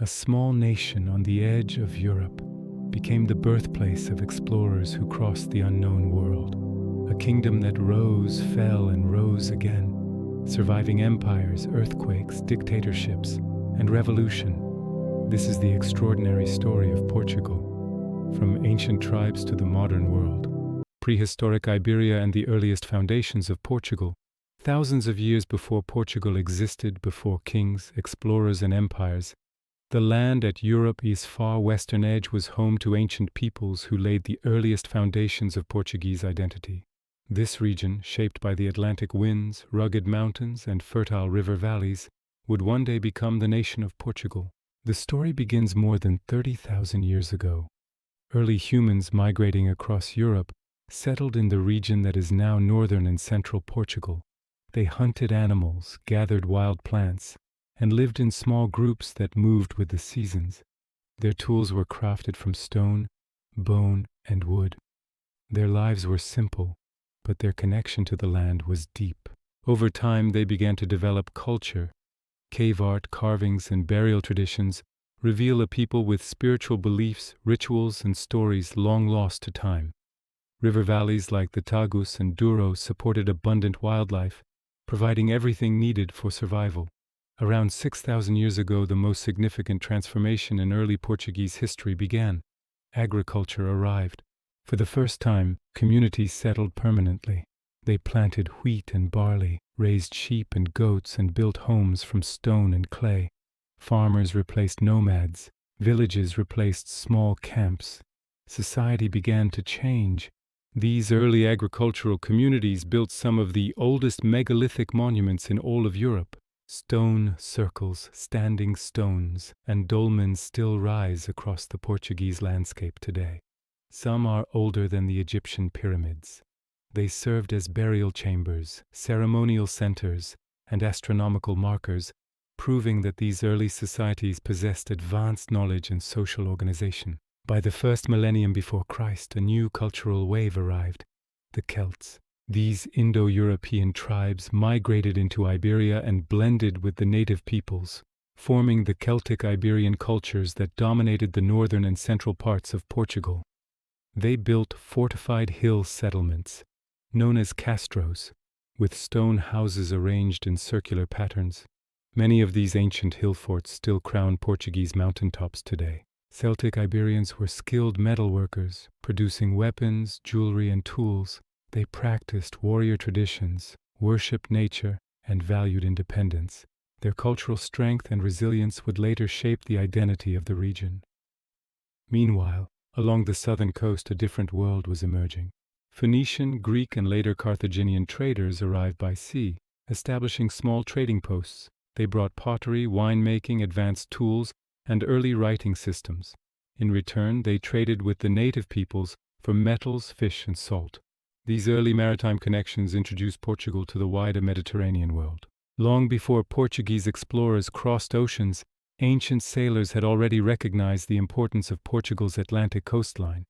a small nation on the edge of Europe, became the birthplace of explorers who crossed the unknown world. A kingdom that rose, fell, and rose again, surviving empires, earthquakes, dictatorships, and revolution. This is the extraordinary story of Portugal, from ancient tribes to the modern world. Prehistoric Iberia and the earliest foundations of Portugal, thousands of years before Portugal existed, before kings, explorers, and empires. The land at Europe's far western edge was home to ancient peoples who laid the earliest foundations of Portuguese identity. This region, shaped by the Atlantic winds, rugged mountains, and fertile river valleys, would one day become the nation of Portugal. The story begins more than 30,000 years ago. Early humans migrating across Europe settled in the region that is now northern and central Portugal. They hunted animals, gathered wild plants, and lived in small groups that moved with the seasons. Their tools were crafted from stone, bone, and wood. Their lives were simple, but their connection to the land was deep. Over time, they began to develop culture. Cave art, carvings, and burial traditions reveal a people with spiritual beliefs, rituals, and stories long lost to time. River valleys like the Tagus and Douro supported abundant wildlife, providing everything needed for survival. Around 6,000 years ago, the most significant transformation in early Portuguese history began. Agriculture arrived. For the first time, communities settled permanently. They planted wheat and barley, raised sheep and goats, and built homes from stone and clay. Farmers replaced nomads. Villages replaced small camps. Society began to change. These early agricultural communities built some of the oldest megalithic monuments in all of Europe. Stone circles, standing stones, and dolmens still rise across the Portuguese landscape today. Some are older than the Egyptian pyramids. They served as burial chambers, ceremonial centers, and astronomical markers, proving that these early societies possessed advanced knowledge and social organization. By the first millennium before Christ, a new cultural wave arrived, the Celts. These Indo-European tribes migrated into Iberia and blended with the native peoples, forming the Celtic Iberian cultures that dominated the northern and central parts of Portugal. They built fortified hill settlements, known as castros, with stone houses arranged in circular patterns. Many of these ancient hill forts still crown Portuguese mountaintops today. Celtic Iberians were skilled metalworkers, producing weapons, jewelry, and tools. They practiced warrior traditions, worshipped nature, and valued independence. Their cultural strength and resilience would later shape the identity of the region. Meanwhile, along the southern coast, a different world was emerging. Phoenician, Greek, and later Carthaginian traders arrived by sea, establishing small trading posts. They brought pottery, winemaking, advanced tools, and early writing systems. In return, they traded with the native peoples for metals, fish, and salt. These early maritime connections introduced Portugal to the wider Mediterranean world. Long before Portuguese explorers crossed oceans, ancient sailors had already recognized the importance of Portugal's Atlantic coastline.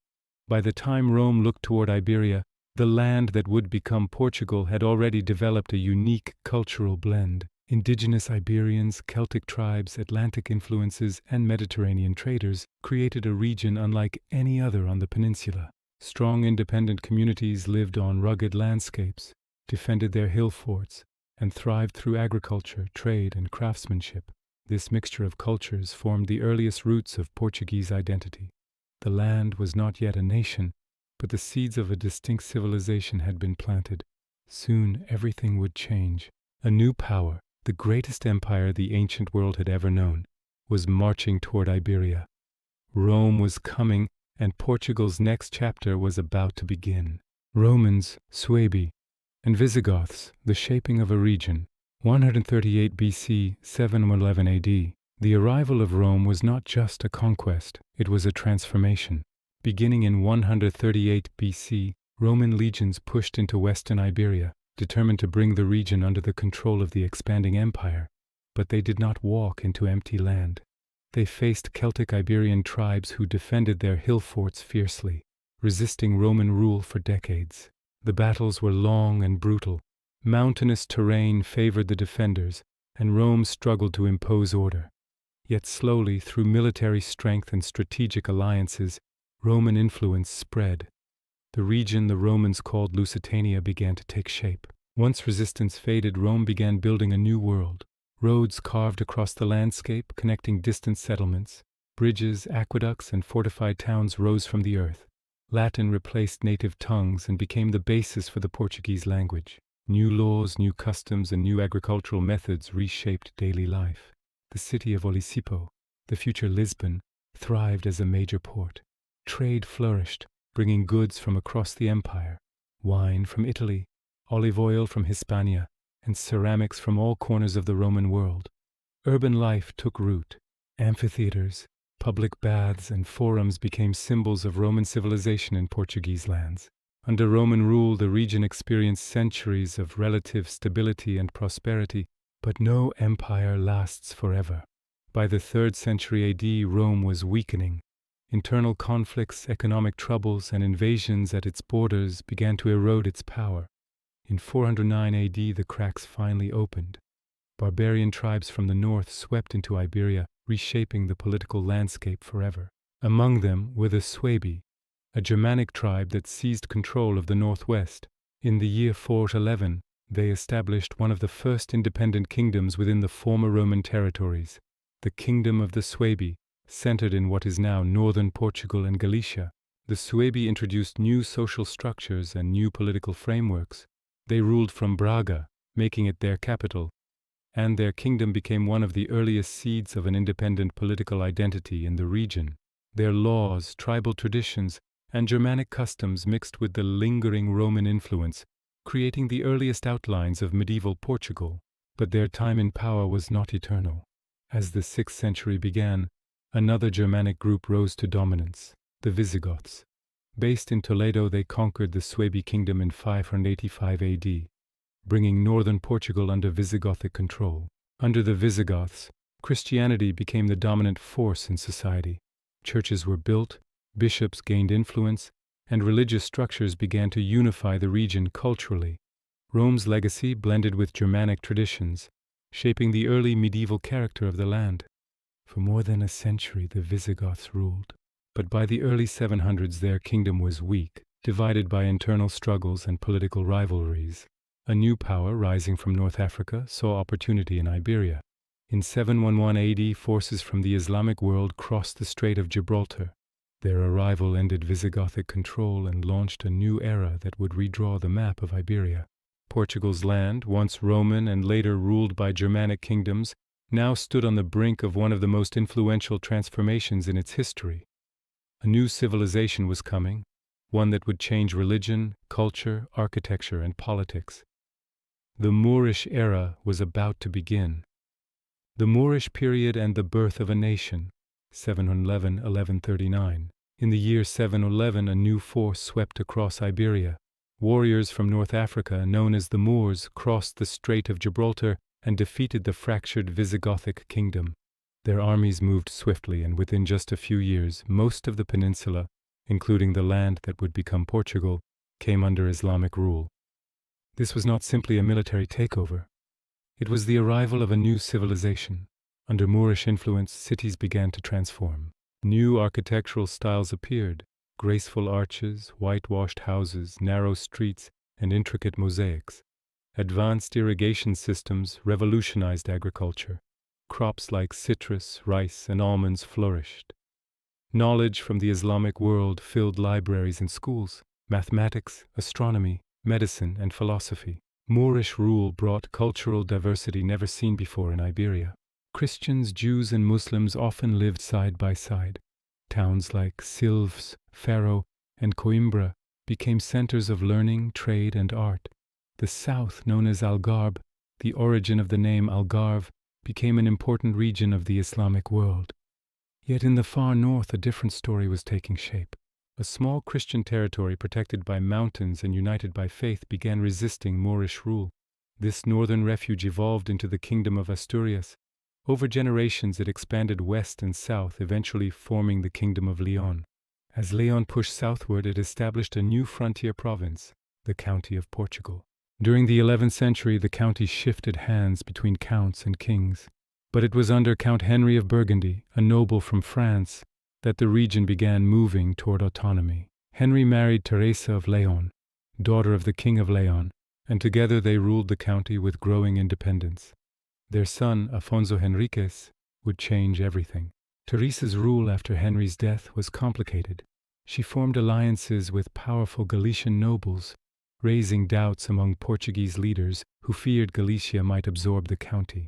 By the time Rome looked toward Iberia, the land that would become Portugal had already developed a unique cultural blend. Indigenous Iberians, Celtic tribes, Atlantic influences, and Mediterranean traders created a region unlike any other on the peninsula. Strong independent communities lived on rugged landscapes, defended their hill forts, and thrived through agriculture, trade, and craftsmanship. This mixture of cultures formed the earliest roots of Portuguese identity. The land was not yet a nation, but the seeds of a distinct civilization had been planted. Soon everything would change. A new power, the greatest empire the ancient world had ever known, was marching toward Iberia. Rome was coming, and Portugal's next chapter was about to begin. Romans, Suebi, and Visigoths, the shaping of a region. 138 BC, 711 AD. The arrival of Rome was not just a conquest, it was a transformation. Beginning in 138 BC, Roman legions pushed into western Iberia, determined to bring the region under the control of the expanding empire. But they did not walk into empty land. They faced Celtic Iberian tribes who defended their hill forts fiercely, resisting Roman rule for decades. The battles were long and brutal. Mountainous terrain favored the defenders, and Rome struggled to impose order. Yet slowly, through military strength and strategic alliances, Roman influence spread. The region the Romans called Lusitania began to take shape. Once resistance faded, Rome began building a new world. Roads carved across the landscape, connecting distant settlements. Bridges, aqueducts, and fortified towns rose from the earth. Latin replaced native tongues and became the basis for the Portuguese language. New laws, new customs, and new agricultural methods reshaped daily life. The city of Olisipo, the future Lisbon, thrived as a major port. Trade flourished, bringing goods from across the empire. Wine from Italy, olive oil from Hispania, and ceramics from all corners of the Roman world. Urban life took root. Amphitheaters, public baths, and forums became symbols of Roman civilization in Portuguese lands. Under Roman rule, the region experienced centuries of relative stability and prosperity, but no empire lasts forever. By the 3rd century AD, Rome was weakening. Internal conflicts, economic troubles, and invasions at its borders began to erode its power. In 409 AD, the cracks finally opened. Barbarian tribes from the north swept into Iberia, reshaping the political landscape forever. Among them were the Suebi, a Germanic tribe that seized control of the northwest. In the year 411, they established one of the first independent kingdoms within the former Roman territories, the Kingdom of the Suebi, centered in what is now northern Portugal and Galicia. The Suebi introduced new social structures and new political frameworks. They ruled from Braga, making it their capital, and their kingdom became one of the earliest seeds of an independent political identity in the region. Their laws, tribal traditions, and Germanic customs mixed with the lingering Roman influence, creating the earliest outlines of medieval Portugal. But their time in power was not eternal. As the 6th century began, another Germanic group rose to dominance, the Visigoths. Based in Toledo, they conquered the Suebi kingdom in 585 AD, bringing northern Portugal under Visigothic control. Under the Visigoths, Christianity became the dominant force in society. Churches were built, bishops gained influence, and religious structures began to unify the region culturally. Rome's legacy blended with Germanic traditions, shaping the early medieval character of the land. For more than a century, the Visigoths ruled. But by the early 700s, their kingdom was weak, divided by internal struggles and political rivalries. A new power rising from North Africa saw opportunity in Iberia. In 711 AD, forces from the Islamic world crossed the Strait of Gibraltar. Their arrival ended Visigothic control and launched a new era that would redraw the map of Iberia. Portugal's land, once Roman and later ruled by Germanic kingdoms, now stood on the brink of one of the most influential transformations in its history. A new civilization was coming, one that would change religion, culture, architecture, and politics. The Moorish era was about to begin. The Moorish period and the birth of a nation, 711–1139. In the year 711, a new force swept across Iberia. Warriors from North Africa, known as the Moors, crossed the Strait of Gibraltar and defeated the fractured Visigothic kingdom. Their armies moved swiftly, and within just a few years, most of the peninsula, including the land that would become Portugal, came under Islamic rule. This was not simply a military takeover. It was the arrival of a new civilization. Under Moorish influence, cities began to transform. New architectural styles appeared: graceful arches, whitewashed houses, narrow streets, and intricate mosaics. Advanced irrigation systems revolutionized agriculture. Crops like citrus, rice, and almonds flourished. Knowledge from the Islamic world filled libraries and schools: mathematics, astronomy, medicine, and philosophy. Moorish rule brought cultural diversity never seen before in Iberia. Christians, Jews, and Muslims often lived side by side. Towns like Silves, Faro, and Coimbra became centers of learning, trade, and art. The south, known as Algarve, the origin of the name Algarve, became an important region of the Islamic world. Yet in the far north, a different story was taking shape. A small Christian territory protected by mountains and united by faith began resisting Moorish rule. This northern refuge evolved into the Kingdom of Asturias. Over generations, it expanded west and south, eventually forming the Kingdom of Leon. As Leon pushed southward, it established a new frontier province, the County of Portugal. During the 11th century, the county shifted hands between counts and kings. But it was under Count Henry of Burgundy, a noble from France, that the region began moving toward autonomy. Henry married Teresa of Leon, daughter of the King of Leon, and together they ruled the county with growing independence. Their son, Afonso Henriques, would change everything. Teresa's rule after Henry's death was complicated. She formed alliances with powerful Galician nobles, raising doubts among Portuguese leaders who feared Galicia might absorb the county.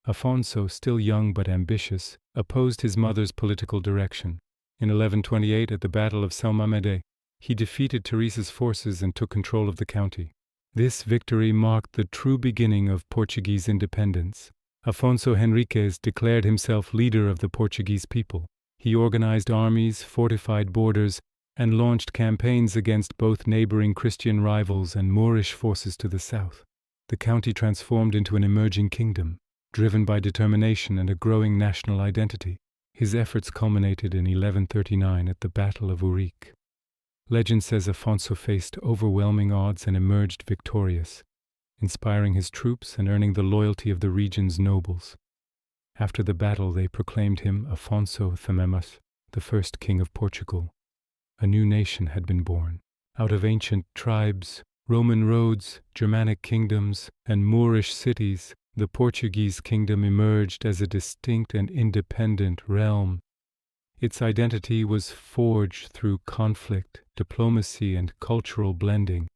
Afonso, still young but ambitious, opposed his mother's political direction. In 1128, at the Battle of Salmamede, he defeated Teresa's forces and took control of the county. This victory marked the true beginning of Portuguese independence. Afonso Henriques declared himself leader of the Portuguese people. He organized armies, fortified borders, and launched campaigns against both neighboring Christian rivals and Moorish forces to the south. The county transformed into an emerging kingdom, driven by determination and a growing national identity. His efforts culminated in 1139 at the Battle of Urique. Legend says Afonso faced overwhelming odds and emerged victorious, inspiring his troops and earning the loyalty of the region's nobles. After the battle, they proclaimed him Afonso Thememas, the first king of Portugal. A new nation had been born. Out of ancient tribes, Roman roads, Germanic kingdoms, and Moorish cities, the Portuguese kingdom emerged as a distinct and independent realm. Its identity was forged through conflict, diplomacy, and cultural blending.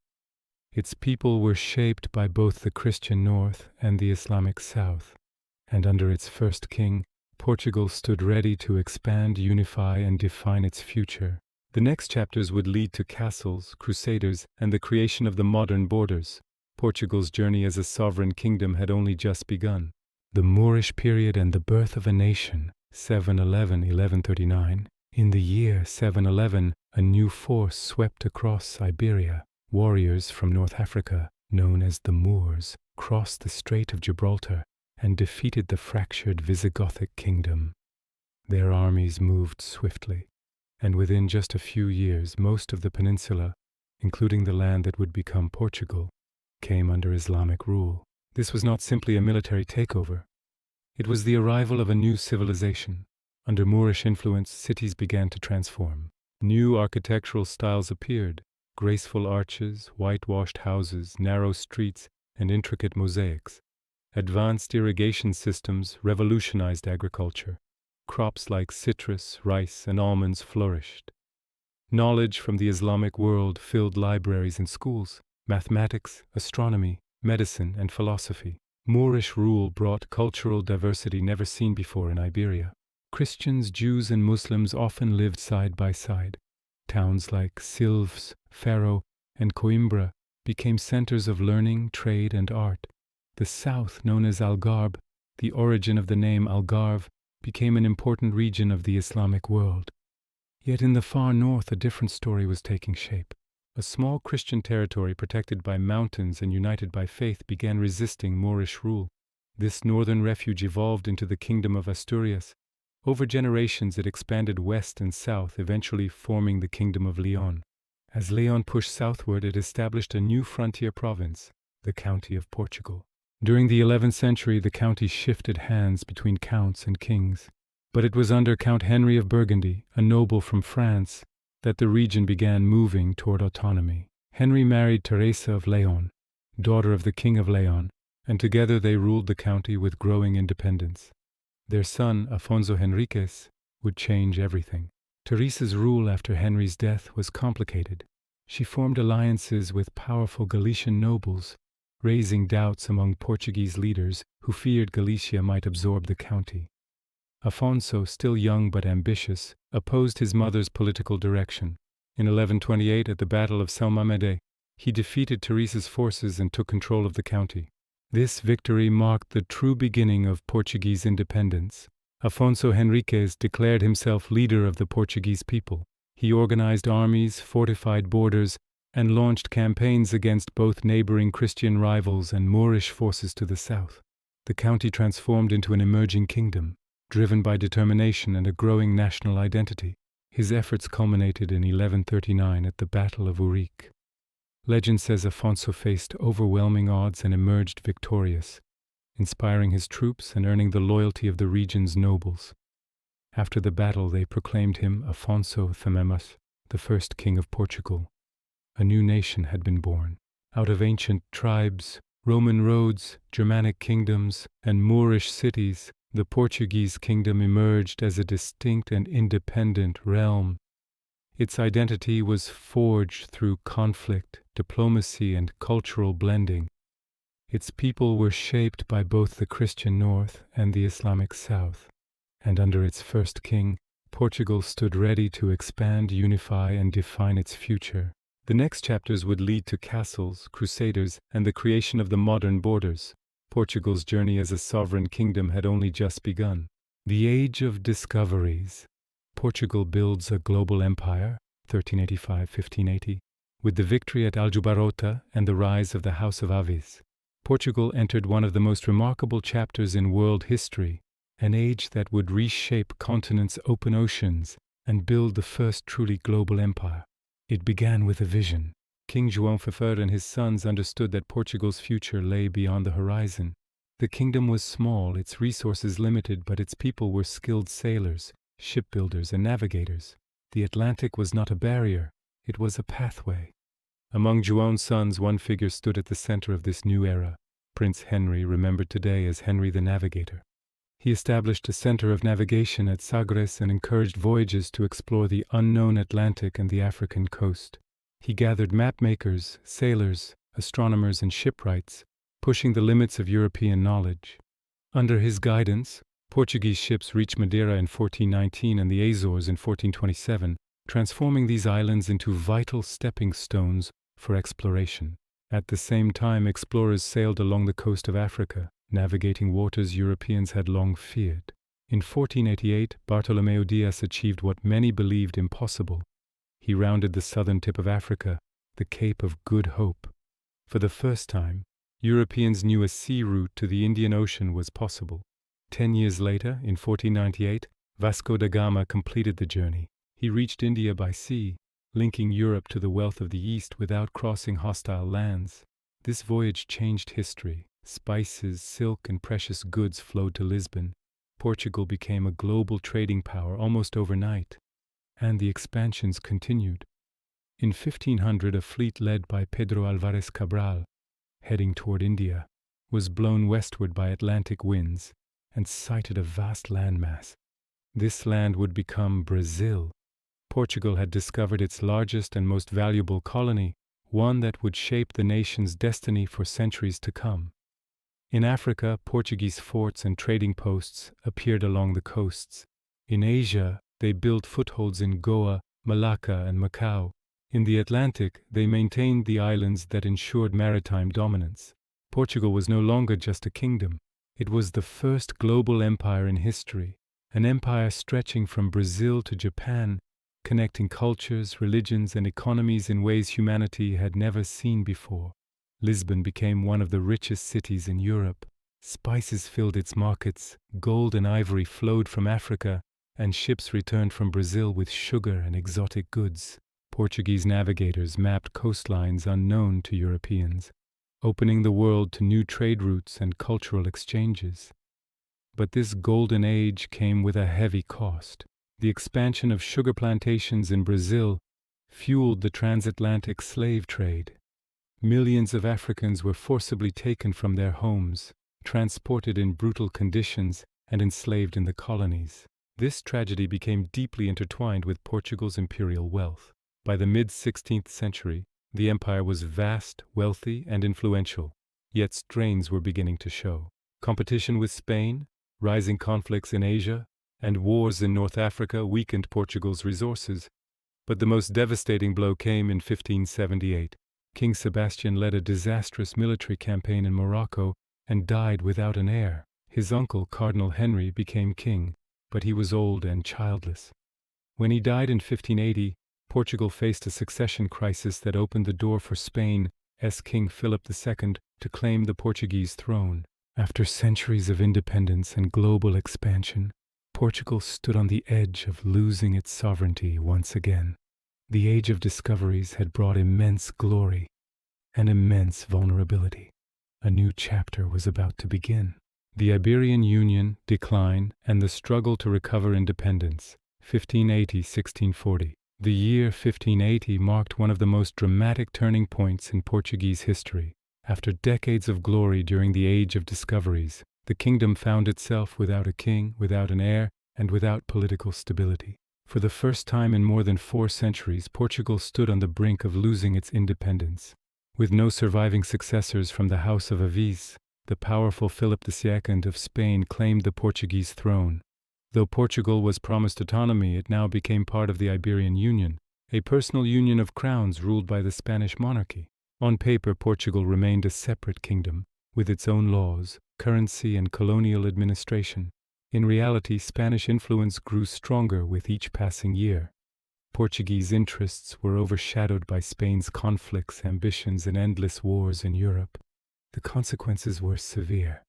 Its people were shaped by both the Christian north and the Islamic south, and under its first king, Portugal stood ready to expand, unify, and define its future. The next chapters would lead to castles, crusaders, and the creation of the modern borders. Portugal's journey as a sovereign kingdom had only just begun. The Moorish period and the birth of a nation, 711–1139. In the year 711, a new force swept across Iberia. Warriors from North Africa, known as the Moors, crossed the Strait of Gibraltar and defeated the fractured Visigothic kingdom. Their armies moved swiftly, and within just a few years, most of the peninsula, including the land that would become Portugal, came under Islamic rule. This was not simply a military takeover. It was the arrival of a new civilization. Under Moorish influence, cities began to transform. New architectural styles appeared: graceful arches, whitewashed houses, narrow streets, and intricate mosaics. Advanced irrigation systems revolutionized agriculture. Crops like citrus, rice, and almonds flourished. Knowledge from the Islamic world filled libraries and schools: mathematics, astronomy, medicine, and philosophy. Moorish rule brought cultural diversity never seen before in Iberia. Christians, Jews, and Muslims often lived side by side. Towns like Silves, Faro, and Coimbra became centers of learning, trade, and art. The south, known as Algarve, the origin of the name Algarve, became an important region of the Islamic world. Yet in the far north, a different story was taking shape. A small Christian territory protected by mountains and united by faith began resisting Moorish rule. This northern refuge evolved into the Kingdom of Asturias. Over generations it expanded west and south, eventually forming the Kingdom of Leon. As Leon pushed southward, it established a new frontier province, the County of Portugal. During the 11th century, the county shifted hands between counts and kings. But it was under Count Henry of Burgundy, a noble from France, that the region began moving toward autonomy. Henry married Teresa of Leon, daughter of the King of Leon, and together they ruled the county with growing independence. Their son, Afonso Henriques, would change everything. Teresa's rule after Henry's death was complicated. She formed alliances with powerful Galician nobles, raising doubts among Portuguese leaders who feared Galicia might absorb the county. Afonso, still young but ambitious, opposed his mother's political direction. In 1128, at the Battle of Salmamede, he defeated Teresa's forces and took control of the county. This victory marked the true beginning of Portuguese independence. Afonso Henriques declared himself leader of the Portuguese people. He organized armies, fortified borders, and launched campaigns against both neighboring Christian rivals and Moorish forces to the south. The county transformed into an emerging kingdom, driven by determination and a growing national identity. His efforts culminated in 1139 at the Battle of Urique. Legend says Afonso faced overwhelming odds and emerged victorious, inspiring his troops and earning the loyalty of the region's nobles. After the battle, they proclaimed him Afonso Themimus, the first king of Portugal. A new nation had been born. Out of ancient tribes, Roman roads, Germanic kingdoms, and Moorish cities, the Portuguese kingdom emerged as a distinct and independent realm. Its identity was forged through conflict, diplomacy, and cultural blending. Its people were shaped by both the Christian North and the Islamic South, and under its first king, Portugal stood ready to expand, unify, and define its future. The next chapters would lead to castles, crusaders, and the creation of the modern borders. Portugal's journey as a sovereign kingdom had only just begun. The Age of Discoveries. Portugal builds a global empire, 1385-1580, with the victory at Aljubarrota and the rise of the House of Avis. Portugal entered one of the most remarkable chapters in world history, an age that would reshape continents' open oceans and build the first truly global empire. It began with a vision. King João III and his sons understood that Portugal's future lay beyond the horizon. The kingdom was small, its resources limited, but its people were skilled sailors, shipbuilders, and navigators. The Atlantic was not a barrier, it was a pathway. Among João's sons, one figure stood at the center of this new era, Prince Henry, remembered today as Henry the Navigator. He established a center of navigation at Sagres and encouraged voyages to explore the unknown Atlantic and the African coast. He gathered mapmakers, sailors, astronomers, and shipwrights, pushing the limits of European knowledge. Under his guidance, Portuguese ships reached Madeira in 1419 and the Azores in 1427, transforming these islands into vital stepping stones for exploration. At the same time, explorers sailed along the coast of Africa, navigating waters Europeans had long feared. In 1488, Bartolomeu Dias achieved what many believed impossible. He rounded the southern tip of Africa, the Cape of Good Hope. For the first time, Europeans knew a sea route to the Indian Ocean was possible. 10 years later, in 1498, Vasco da Gama completed the journey. He reached India by sea, linking Europe to the wealth of the East without crossing hostile lands. This voyage changed history. Spices, silk, and precious goods flowed to Lisbon. Portugal became a global trading power almost overnight, and the expansions continued. In 1500, a fleet led by Pedro Álvares Cabral, heading toward India, was blown westward by Atlantic winds and sighted a vast landmass. This land would become Brazil. Portugal had discovered its largest and most valuable colony, one that would shape the nation's destiny for centuries to come. In Africa, Portuguese forts and trading posts appeared along the coasts. In Asia, they built footholds in Goa, Malacca, and Macau. In the Atlantic, they maintained the islands that ensured maritime dominance. Portugal was no longer just a kingdom. It was the first global empire in history, an empire stretching from Brazil to Japan, connecting cultures, religions, and economies in ways humanity had never seen before. Lisbon became one of the richest cities in Europe. Spices filled its markets, gold and ivory flowed from Africa, and ships returned from Brazil with sugar and exotic goods. Portuguese navigators mapped coastlines unknown to Europeans, opening the world to new trade routes and cultural exchanges. But this golden age came with a heavy cost. The expansion of sugar plantations in Brazil fueled the transatlantic slave trade. Millions of Africans were forcibly taken from their homes, transported in brutal conditions, and enslaved in the colonies. This tragedy became deeply intertwined with Portugal's imperial wealth. By the mid-16th century, the empire was vast, wealthy, and influential, yet strains were beginning to show. Competition with Spain, rising conflicts in Asia, and wars in North Africa weakened Portugal's resources. But the most devastating blow came in 1578. King Sebastian led a disastrous military campaign in Morocco and died without an heir. His uncle, Cardinal Henry, became king, but he was old and childless. When he died in 1580, Portugal faced a succession crisis that opened the door for Spain's King Philip II to claim the Portuguese throne. After centuries of independence and global expansion, Portugal stood on the edge of losing its sovereignty once again. The Age of Discoveries had brought immense glory and immense vulnerability. A new chapter was about to begin. The Iberian Union, decline, and the struggle to recover independence, 1580–1640. The year 1580 marked one of the most dramatic turning points in Portuguese history. After decades of glory during the Age of Discoveries, the kingdom found itself without a king, without an heir, and without political stability. For the first time in more than 4 centuries, Portugal stood on the brink of losing its independence. With no surviving successors from the House of Aviz, the powerful Philip II of Spain claimed the Portuguese throne. Though Portugal was promised autonomy, it now became part of the Iberian Union, a personal union of crowns ruled by the Spanish monarchy. On paper, Portugal remained a separate kingdom, with its own laws, currency, and colonial administration. In reality, Spanish influence grew stronger with each passing year. Portuguese interests were overshadowed by Spain's conflicts, ambitions, and endless wars in Europe. The consequences were severe.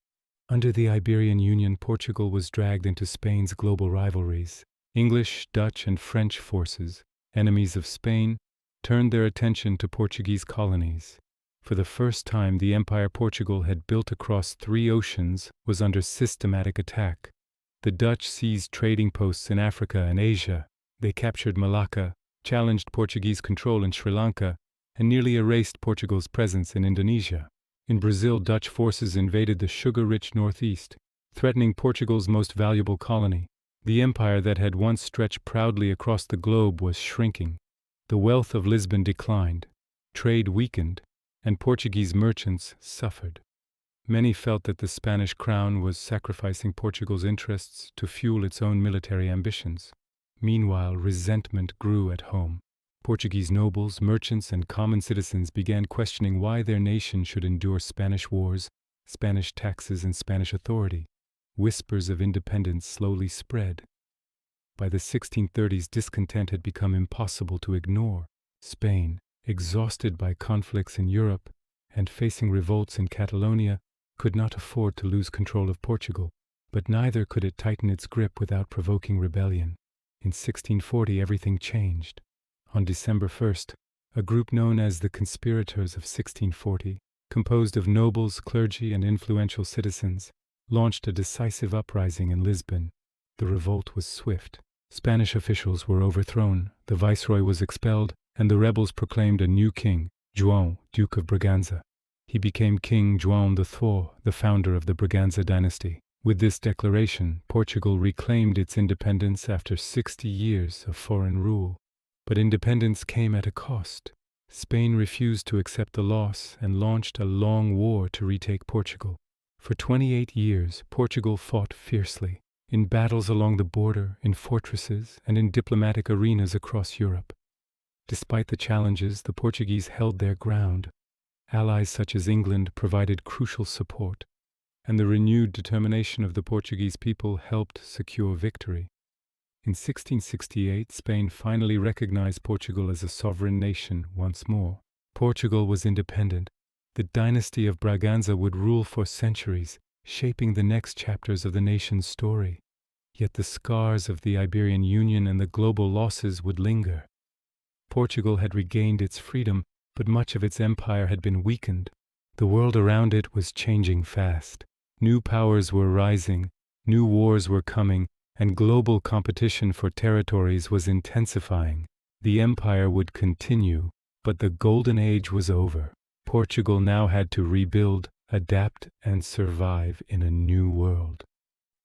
Under the Iberian Union, Portugal was dragged into Spain's global rivalries. English, Dutch, and French forces, enemies of Spain, turned their attention to Portuguese colonies. For the first time, the empire Portugal had built across 3 oceans was under systematic attack. The Dutch seized trading posts in Africa and Asia. They captured Malacca, challenged Portuguese control in Sri Lanka, and nearly erased Portugal's presence in Indonesia. In Brazil, Dutch forces invaded the sugar-rich northeast, threatening Portugal's most valuable colony. The empire that had once stretched proudly across the globe was shrinking. The wealth of Lisbon declined, trade weakened, and Portuguese merchants suffered. Many felt that the Spanish crown was sacrificing Portugal's interests to fuel its own military ambitions. Meanwhile, resentment grew at home. Portuguese nobles, merchants, and common citizens began questioning why their nation should endure Spanish wars, Spanish taxes, and Spanish authority. Whispers of independence slowly spread. By the 1630s, discontent had become impossible to ignore. Spain, exhausted by conflicts in Europe and facing revolts in Catalonia, could not afford to lose control of Portugal, but neither could it tighten its grip without provoking rebellion. In 1640, everything changed. On December 1st, a group known as the Conspirators of 1640, composed of nobles, clergy, and influential citizens, launched a decisive uprising in Lisbon. The revolt was swift. Spanish officials were overthrown, the viceroy was expelled, and the rebels proclaimed a new king, João, Duke of Braganza. He became King João IV, the founder of the Braganza dynasty. With this declaration, Portugal reclaimed its independence after 60 years of foreign rule. But independence came at a cost. Spain refused to accept the loss and launched a long war to retake Portugal. For 28 years, Portugal fought fiercely, in battles along the border, in fortresses, and in diplomatic arenas across Europe. Despite the challenges, the Portuguese held their ground. Allies such as England provided crucial support, and the renewed determination of the Portuguese people helped secure victory. In 1668, Spain finally recognized Portugal as a sovereign nation once more. Portugal was independent. The dynasty of Braganza would rule for centuries, shaping the next chapters of the nation's story. Yet the scars of the Iberian Union and the global losses would linger. Portugal had regained its freedom, but much of its empire had been weakened. The world around it was changing fast. New powers were rising, new wars were coming, and global competition for territories was intensifying. The empire would continue, but the golden age was over. Portugal now had to rebuild, adapt, and survive in a new world.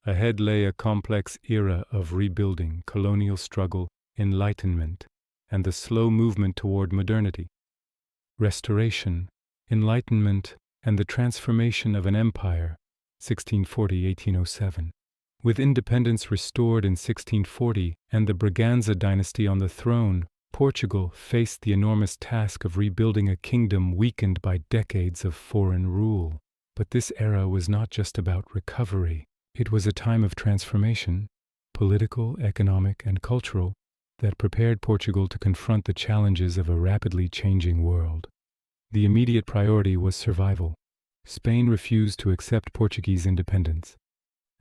Ahead lay a complex era of rebuilding, colonial struggle, enlightenment, and the slow movement toward modernity. Restoration, enlightenment, and the transformation of an empire, 1640–1807. With independence restored in 1640 and the Braganza dynasty on the throne, Portugal faced the enormous task of rebuilding a kingdom weakened by decades of foreign rule. But this era was not just about recovery. It was a time of transformation, political, economic, and cultural, that prepared Portugal to confront the challenges of a rapidly changing world. The immediate priority was survival. Spain refused to accept Portuguese independence,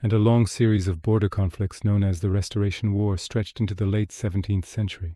and a long series of border conflicts known as the Restoration War stretched into the late 17th century.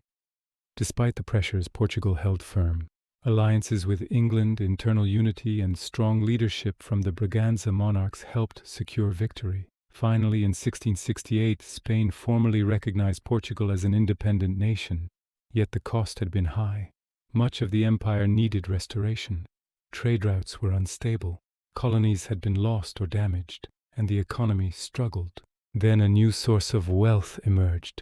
Despite the pressures, Portugal held firm. Alliances with England, internal unity, and strong leadership from the Braganza monarchs helped secure victory. Finally, in 1668, Spain formally recognized Portugal as an independent nation, yet the cost had been high. Much of the empire needed restoration. Trade routes were unstable, colonies had been lost or damaged, and the economy struggled. Then a new source of wealth emerged,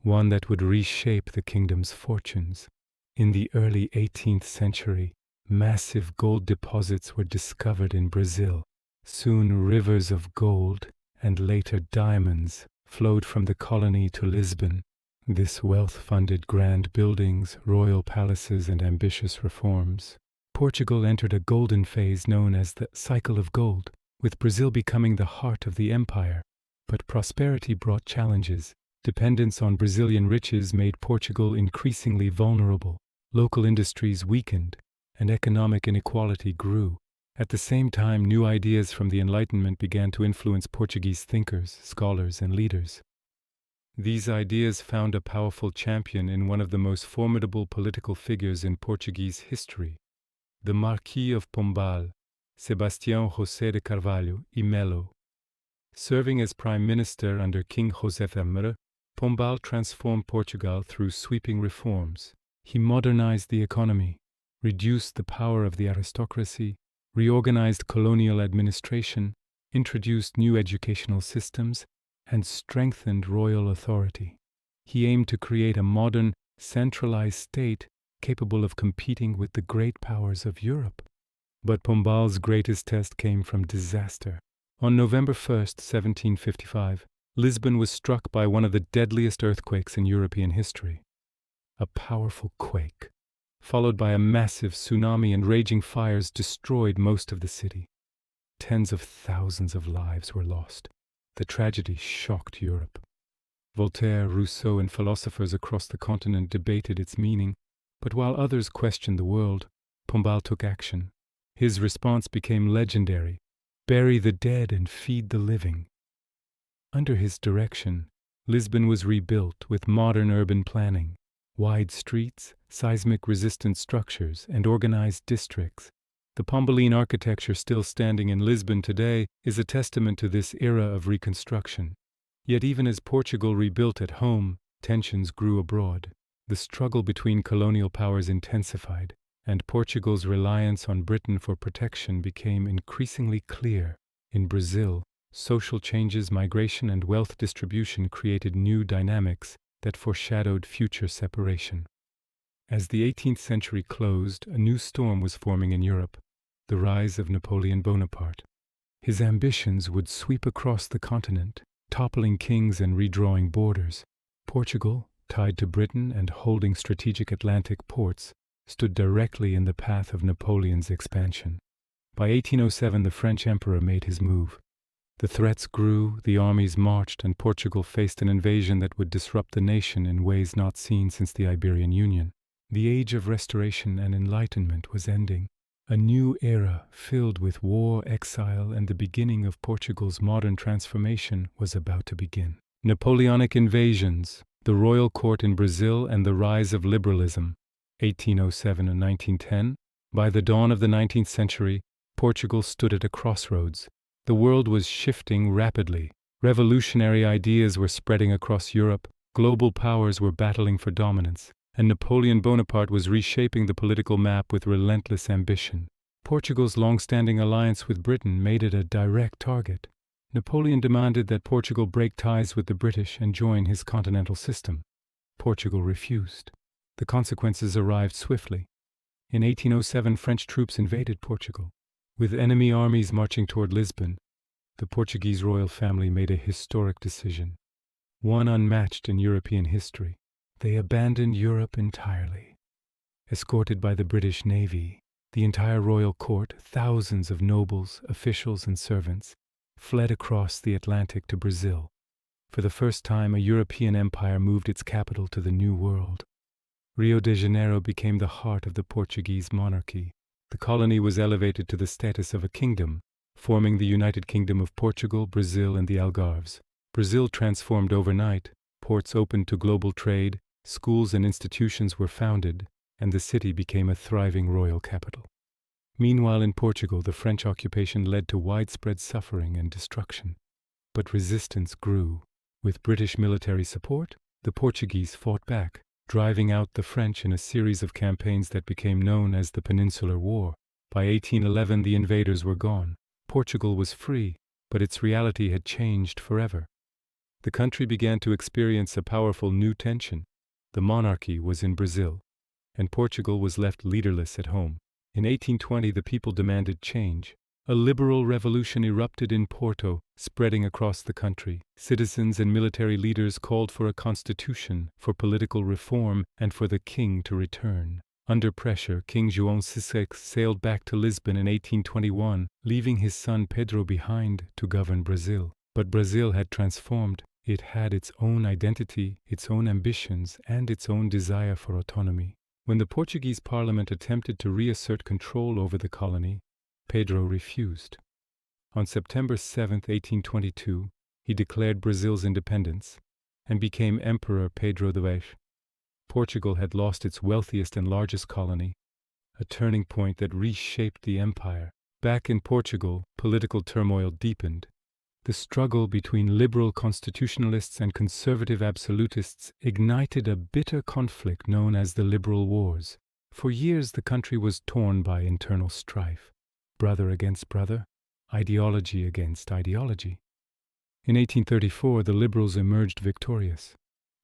one that would reshape the kingdom's fortunes. In the early 18th century, massive gold deposits were discovered in Brazil. Soon rivers of gold, and later diamonds, flowed from the colony to Lisbon. This wealth funded grand buildings, royal palaces, and ambitious reforms. Portugal entered a golden phase known as the Cycle of Gold, with Brazil becoming the heart of the empire. But prosperity brought challenges. Dependence on Brazilian riches made Portugal increasingly vulnerable. Local industries weakened, and economic inequality grew. At the same time, new ideas from the Enlightenment began to influence Portuguese thinkers, scholars, and leaders. These ideas found a powerful champion in one of the most formidable political figures in Portuguese history, the Marquis of Pombal, Sebastião José de Carvalho y Melo. Serving as prime minister under King José I, Pombal transformed Portugal through sweeping reforms. He modernized the economy, reduced the power of the aristocracy, reorganized colonial administration, introduced new educational systems, and strengthened royal authority. He aimed to create a modern, centralized state capable of competing with the great powers of Europe. But Pombal's greatest test came from disaster. On November 1st, 1755, Lisbon was struck by one of the deadliest earthquakes in European history. A powerful quake, followed by a massive tsunami and raging fires, destroyed most of the city. Tens of thousands of lives were lost. The tragedy shocked Europe. Voltaire, Rousseau, and philosophers across the continent debated its meaning, but while others questioned the world, Pombal took action. His response became legendary: bury the dead and feed the living. Under his direction, Lisbon was rebuilt with modern urban planning. Wide streets, seismic-resistant structures, and organized districts. The Pombaline architecture still standing in Lisbon today is a testament to this era of reconstruction. Yet even as Portugal rebuilt at home, tensions grew abroad. The struggle between colonial powers intensified, and Portugal's reliance on Britain for protection became increasingly clear. In Brazil, social changes, migration, and wealth distribution created new dynamics that foreshadowed future separation. As the 18th century closed, a new storm was forming in Europe, the rise of Napoleon Bonaparte. His ambitions would sweep across the continent, toppling kings and redrawing borders. Portugal, tied to Britain and holding strategic Atlantic ports, stood directly in the path of Napoleon's expansion. By 1807, the French emperor made his move. The threats grew, the armies marched, and Portugal faced an invasion that would disrupt the nation in ways not seen since the Iberian Union. The age of restoration and enlightenment was ending. A new era filled with war, exile, and the beginning of Portugal's modern transformation was about to begin. Napoleonic invasions, the royal court in Brazil, and the rise of liberalism, 1807 and 1910. By the dawn of the 19th century, Portugal stood at a crossroads. The world was shifting rapidly. Revolutionary ideas were spreading across Europe, global powers were battling for dominance, and Napoleon Bonaparte was reshaping the political map with relentless ambition. Portugal's long-standing alliance with Britain made it a direct target. Napoleon demanded that Portugal break ties with the British and join his continental system. Portugal refused. The consequences arrived swiftly. In 1807, French troops invaded Portugal. With enemy armies marching toward Lisbon, the Portuguese royal family made a historic decision, one unmatched in European history. They abandoned Europe entirely. Escorted by the British Navy, the entire royal court, thousands of nobles, officials, and servants, fled across the Atlantic to Brazil. For the first time, a European empire moved its capital to the New World. Rio de Janeiro became the heart of the Portuguese monarchy. The colony was elevated to the status of a kingdom, forming the United Kingdom of Portugal, Brazil, and the Algarves. Brazil transformed overnight. Ports opened to global trade, schools and institutions were founded, and the city became a thriving royal capital. Meanwhile, in Portugal, the French occupation led to widespread suffering and destruction. But resistance grew. With British military support, the Portuguese fought back, driving out the French in a series of campaigns that became known as the Peninsular War. By 1811, the invaders were gone. Portugal was free, but its reality had changed forever. The country began to experience a powerful new tension. The monarchy was in Brazil, and Portugal was left leaderless at home. In 1820, the people demanded change. A liberal revolution erupted in Porto, spreading across the country. Citizens and military leaders called for a constitution, for political reform, and for the king to return. Under pressure, King João VI sailed back to Lisbon in 1821, leaving his son Pedro behind to govern Brazil. But Brazil had transformed. It had its own identity, its own ambitions, and its own desire for autonomy. When the Portuguese parliament attempted to reassert control over the colony, Pedro refused. On September 7, 1822, he declared Brazil's independence and became Emperor Pedro X. Portugal had lost its wealthiest and largest colony, a turning point that reshaped the empire. Back in Portugal, political turmoil deepened. The struggle between liberal constitutionalists and conservative absolutists ignited a bitter conflict known as the Liberal Wars. For years, the country was torn by internal strife, brother against brother, ideology against ideology. In 1834, the liberals emerged victorious,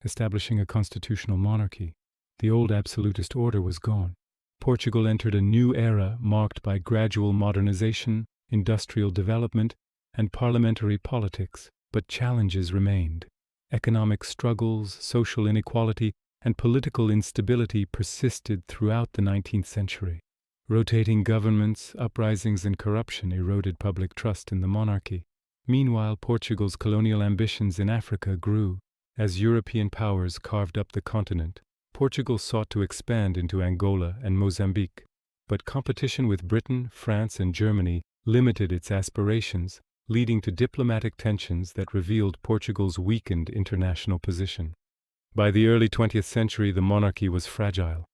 establishing a constitutional monarchy. The old absolutist order was gone. Portugal entered a new era marked by gradual modernization, industrial development, and parliamentary politics, but challenges remained. Economic struggles, social inequality, and political instability persisted throughout the 19th century. Rotating governments, uprisings, and corruption eroded public trust in the monarchy. Meanwhile, Portugal's colonial ambitions in Africa grew. As European powers carved up the continent, Portugal sought to expand into Angola and Mozambique. But competition with Britain, France, and Germany limited its aspirations, leading to diplomatic tensions that revealed Portugal's weakened international position. By the early 20th century, the monarchy was fragile.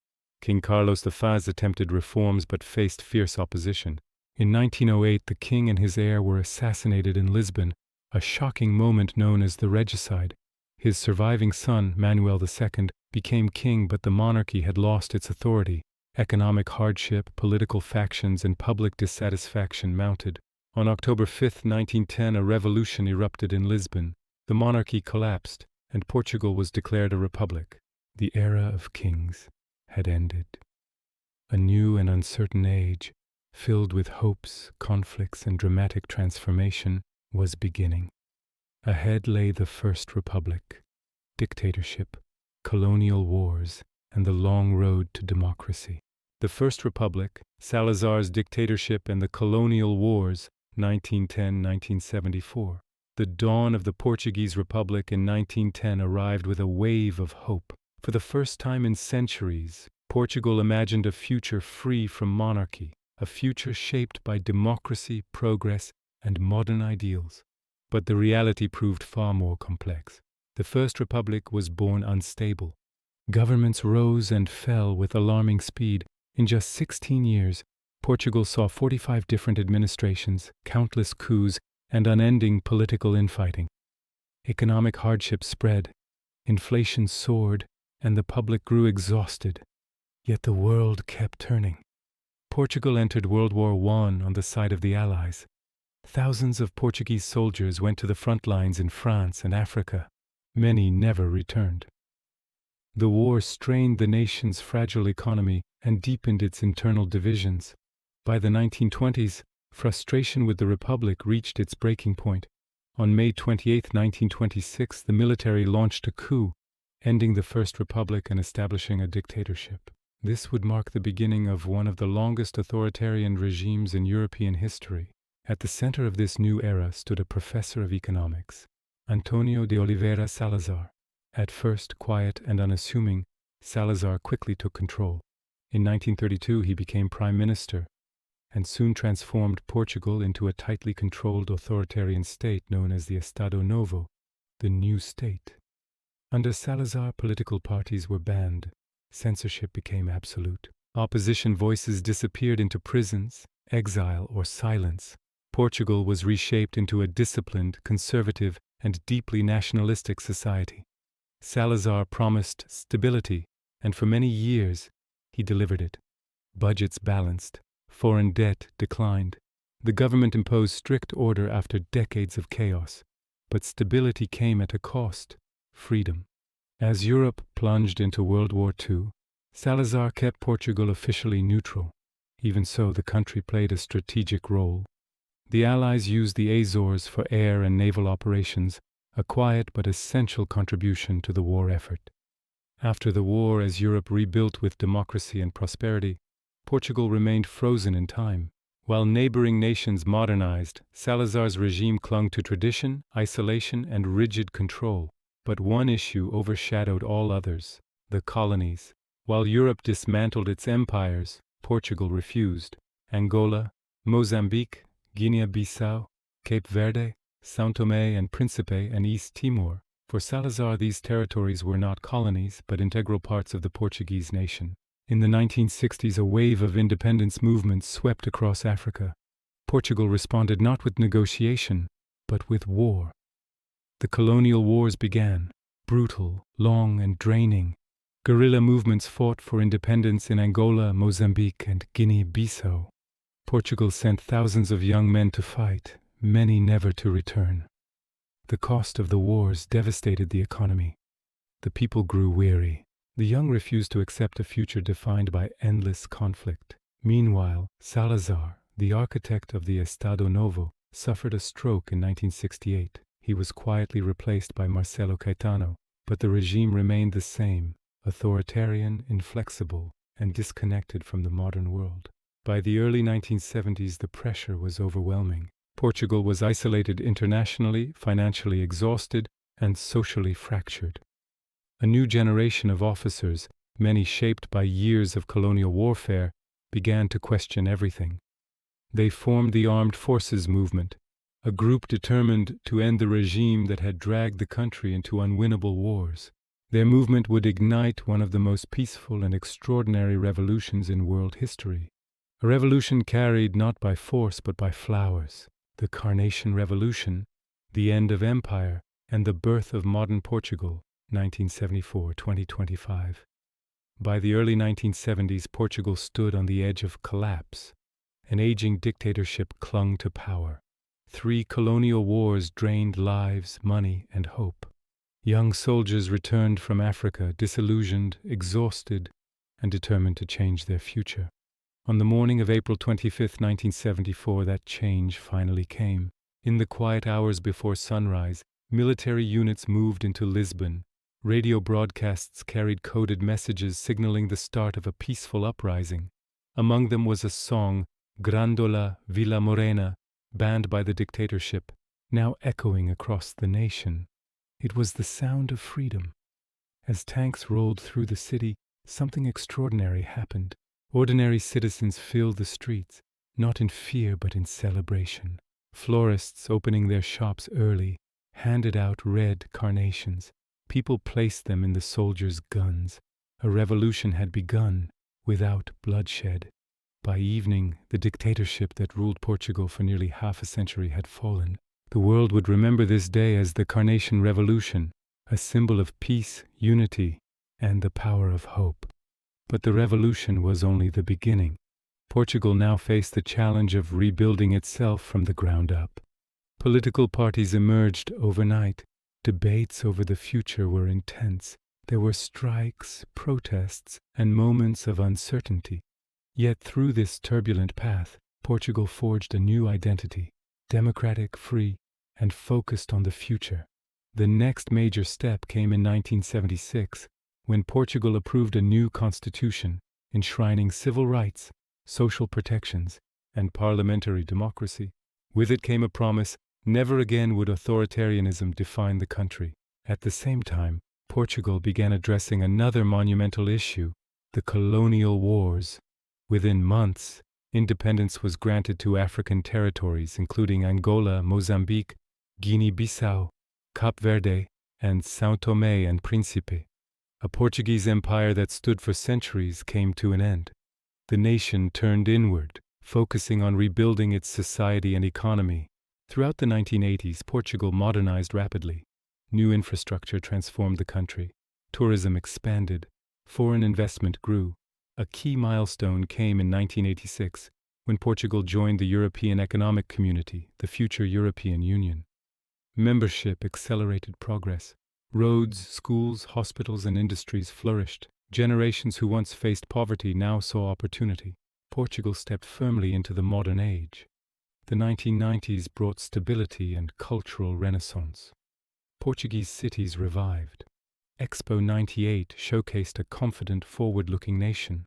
King Carlos V attempted reforms but faced fierce opposition. In 1908, the king and his heir were assassinated in Lisbon, a shocking moment known as the regicide. His surviving son, Manuel II, became king, but the monarchy had lost its authority. Economic hardship, political factions, and public dissatisfaction mounted. On October 5, 1910, a revolution erupted in Lisbon. The monarchy collapsed, and Portugal was declared a republic. The era of kings had ended. A new and uncertain age, filled with hopes, conflicts, and dramatic transformation, was beginning. Ahead lay the First Republic, dictatorship, colonial wars, and the long road to democracy. The First Republic, Salazar's dictatorship, and the colonial wars, 1910–1974. The dawn of the Portuguese Republic in 1910 arrived with a wave of hope. For the first time in centuries, Portugal imagined a future free from monarchy, a future shaped by democracy, progress, and modern ideals. But the reality proved far more complex. The First Republic was born unstable. Governments rose and fell with alarming speed. In just 16 years, Portugal saw 45 different administrations, countless coups, and unending political infighting. Economic hardship spread, inflation soared, and the public grew exhausted. Yet the world kept turning. Portugal entered World War I on the side of the Allies. Thousands of Portuguese soldiers went to the front lines in France and Africa. Many never returned. The war strained the nation's fragile economy and deepened its internal divisions. By the 1920s, frustration with the Republic reached its breaking point. On May 28, 1926, the military launched a coup, ending the First Republic and establishing a dictatorship. This would mark the beginning of one of the longest authoritarian regimes in European history. At the center of this new era stood a professor of economics, Antonio de Oliveira Salazar. At first quiet and unassuming, Salazar quickly took control. In 1932, he became prime minister and soon transformed Portugal into a tightly controlled authoritarian state known as the Estado Novo, the new state. Under Salazar, political parties were banned. censorship became absolute. Opposition voices disappeared into prisons, exile, or silence. Portugal was reshaped into a disciplined, conservative, and deeply nationalistic society. Salazar promised stability, and for many years he delivered it. Budgets balanced, foreign debt declined. The government imposed strict order after decades of chaos, but stability came at a cost: freedom. As Europe plunged into World War II, Salazar kept Portugal officially neutral. Even so, the country played a strategic role. The Allies used the Azores for air and naval operations, a quiet but essential contribution to the war effort. After the war, as Europe rebuilt with democracy and prosperity, Portugal remained frozen in time. While neighboring nations modernized, Salazar's regime clung to tradition, isolation, and rigid control. But one issue overshadowed all others: the colonies. While Europe dismantled its empires, Portugal refused. Angola, Mozambique, Guinea-Bissau, Cape Verde, São Tomé and Príncipe, and East Timor. For Salazar, these territories were not colonies, but integral parts of the Portuguese nation. In the 1960s, a wave of independence movements swept across Africa. Portugal responded not with negotiation, but with war. The colonial wars began, brutal, long, and draining. Guerrilla movements fought for independence in Angola, Mozambique, and Guinea-Bissau. Portugal sent thousands of young men to fight, many never to return. The cost of the wars devastated the economy. The people grew weary. The young refused to accept a future defined by endless conflict. Meanwhile, Salazar, the architect of the Estado Novo, suffered a stroke in 1968. He was quietly replaced by Marcelo Caetano, but the regime remained the same: authoritarian, inflexible, and disconnected from the modern world. By the early 1970s, the pressure was overwhelming. Portugal was isolated internationally, financially exhausted, and socially fractured. A new generation of officers, many shaped by years of colonial warfare, began to question everything. They formed the Armed Forces Movement, a group determined to end the regime that had dragged the country into unwinnable wars. Their movement would ignite one of the most peaceful and extraordinary revolutions in world history. A revolution carried not by force but by flowers. The Carnation Revolution, the end of empire, and the birth of modern Portugal, 1974-2025. By the early 1970s, Portugal stood on the edge of collapse. An aging dictatorship clung to power. 3 colonial wars drained lives, money, and hope. Young soldiers returned from Africa, disillusioned, exhausted, and determined to change their future. On the morning of April 25, 1974, that change finally came. In the quiet hours before sunrise, military units moved into Lisbon. Radio broadcasts carried coded messages signaling the start of a peaceful uprising. Among them was a song, Grandola Vila Morena, banned by the dictatorship, now echoing across the nation. It was the sound of freedom. As tanks rolled through the city, something extraordinary happened. Ordinary citizens filled the streets, not in fear but in celebration. Florists, opening their shops early, handed out red carnations. People placed them in the soldiers' guns. A revolution had begun, without bloodshed. By evening, the dictatorship that ruled Portugal for nearly half a century had fallen. The world would remember this day as the Carnation Revolution, a symbol of peace, unity, and the power of hope. But the revolution was only the beginning. Portugal now faced the challenge of rebuilding itself from the ground up. Political parties emerged overnight. Debates over the future were intense. There were strikes, protests, and moments of uncertainty. Yet through this turbulent path, Portugal forged a new identity, democratic, free, and focused on the future. The next major step came in 1976, when Portugal approved a new constitution, enshrining civil rights, social protections, and parliamentary democracy. With it came a promise: never again would authoritarianism define the country. At the same time, Portugal began addressing another monumental issue, the colonial wars. Within months, independence was granted to African territories, including Angola, Mozambique, Guinea-Bissau, Cape Verde, and São Tomé and Príncipe. A Portuguese empire that stood for centuries came to an end. The nation turned inward, focusing on rebuilding its society and economy. Throughout the 1980s, Portugal modernized rapidly. New infrastructure transformed the country. Tourism expanded. Foreign investment grew. A key milestone came in 1986, when Portugal joined the European Economic Community, the future European Union. Membership accelerated progress. Roads, schools, hospitals, and industries flourished. Generations who once faced poverty now saw opportunity. Portugal stepped firmly into the modern age. The 1990s brought stability and cultural renaissance. Portuguese cities revived. Expo 98 showcased a confident, forward-looking nation.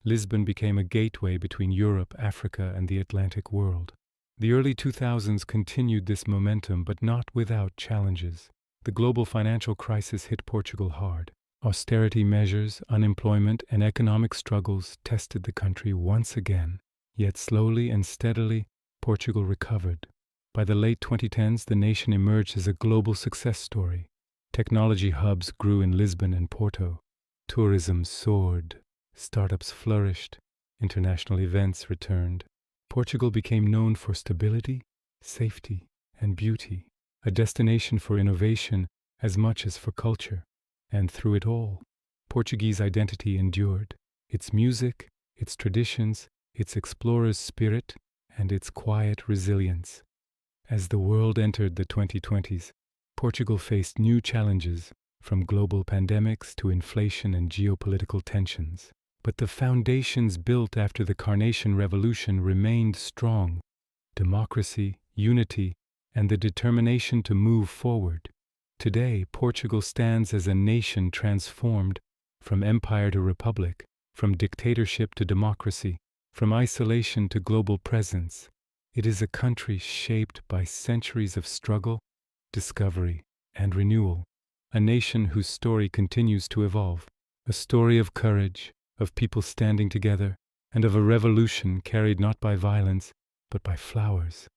Lisbon became a gateway between Europe, Africa, and the Atlantic world. The early 2000s continued this momentum, but not without challenges. The global financial crisis hit Portugal hard. Austerity measures, unemployment, and economic struggles tested the country once again. Yet slowly and steadily, Portugal recovered. By the late 2010s, the nation emerged as a global success story. Technology hubs grew in Lisbon and Porto. Tourism soared. Startups flourished. International events returned. Portugal became known for stability, safety, and beauty, a destination for innovation as much as for culture. And through it all, Portuguese identity endured. Its music, its traditions, its explorer's spirit, and its quiet resilience. As the world entered the 2020s, Portugal faced new challenges, from global pandemics to inflation and geopolitical tensions. But the foundations built after the Carnation Revolution remained strong: democracy, unity, and the determination to move forward. Today, Portugal stands as a nation transformed from empire to republic, from dictatorship to democracy, from isolation to global presence. It is a country shaped by centuries of struggle, discovery, and renewal. A nation whose story continues to evolve. A story of courage, of people standing together, and of a revolution carried not by violence, but by flowers.